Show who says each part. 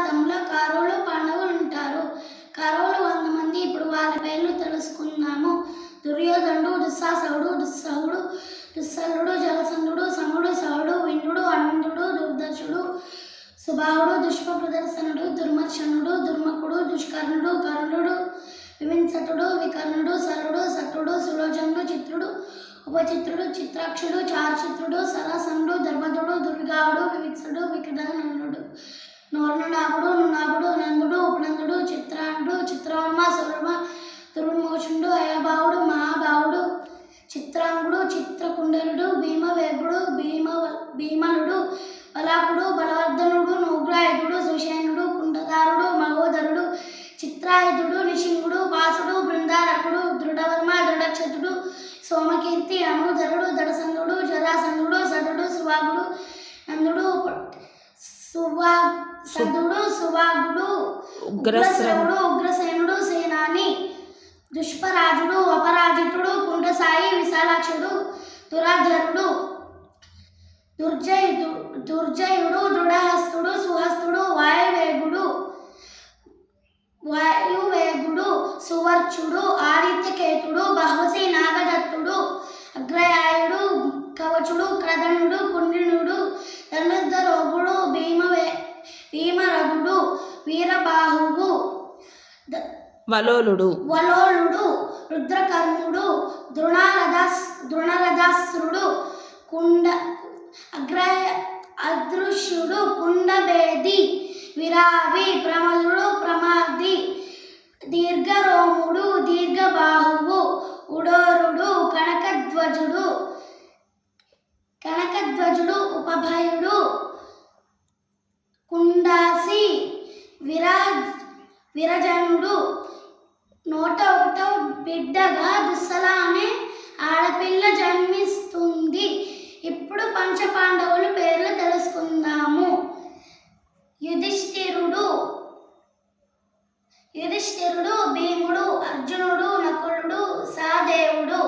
Speaker 1: భారతంలో కౌరవులు పాండవులు ఉంటారు. కౌరవులు 100 మంది. ఇప్పుడు వాళ్ళ పేర్లు తెలుసుకుందాము. దుర్యోధనుడు, దుశ్శాసనుడు, దుస్సహుడు, దుస్సలుడు, జలసంధుడు, సముడు, సహుడు, విందుడు, అన్విందుడు, దుర్దర్శుడు, సుబాహుడు, దుష్ప్రదర్శనుడు, దుర్మర్శనుడు, దుర్ముఖుడు, దుష్కర్ణుడు, కర్ణుడు, వివింసటుడు, వికర్ణుడు, సరుడు, సట్టుడు, సులోచనుడు, చిత్రుడు, ఉపచిత్రుడు, చిత్రాక్షుడు, చారుచిత్రుడు, సరసనుడు, ధర్మధుడు, దుర్గావుడు, వివిత్సుడు, వికటనందుడు, నోర్ణనాభుడు, నునాభుడు, నందుడు, ఉపనందుడు, చిత్రానుడు, చిత్రవర్మ, సువర్మ, దుర్మోషుడు, అయభావుడు, మహాభావుడు, చిత్రాంగుడు, చిత్రకుండలుడు, భీమవేగుడు, భీమనుడు, బలాకుడు, బలవర్ధనుడు, నోగ్రాయుధుడు, సుషేనుడు, కుండధారుడు, మహోదరుడు, చిత్రాయుధుడు, నిషింగుడు, వాసుడు, బృందారకుడు, దృఢవర్మ, దృఢక్షతుడు, సోమకీర్తి, అనుధరుడు, దడసంగుడు, జరాసంగుడు, సదుడు, సువాగుడు, నందుడు, సదుడు, సువాగుడు, ఉగ్రశ్రవుడు, ఉగ్రసేనుడు, సేనాని, దుష్పరాజుడు, అపరాజితుడు, కుండసాయి, విశాలాక్షుడు, దురాధరుడు, దుర్జయుడు, దృఢహస్తుడు, సుహస్తుడు, వాయువేగుడు, సువర్చుడు, ఆదిత్యకేతుడు, బహవసి, నాగదత్తుడు, అగ్రయాయుడు, కవచుడు, క్రదనుడు, కుండినుడు, ధనుర్ధరోగుడు, భీమరథుడు, వీరబాహువు,
Speaker 2: వలోలుడు,
Speaker 1: రుద్రకర్ణుడు, ద్రుణరథాసురుడు, అదృశ్యుడు, కుండభేది, విరావి, ప్రమదుడు, ప్రమాది, దీర్ఘరోముడు, దీర్ఘబాహువు, ఉడోరుడు, కనకధ్వజుడు, ఉపభయుడు, కుండాసి, విరజనుడు. 101వ బిడ్డగా దుస్సల అనే ఆడపిల్ల జన్మిస్తుంది. ఇప్పుడు పంచపాండవుల పేర్లు తెలుసుకుందాము. యుధిష్ఠిరుడు, భీముడు, అర్జునుడు, నకులుడు, సహదేవుడు.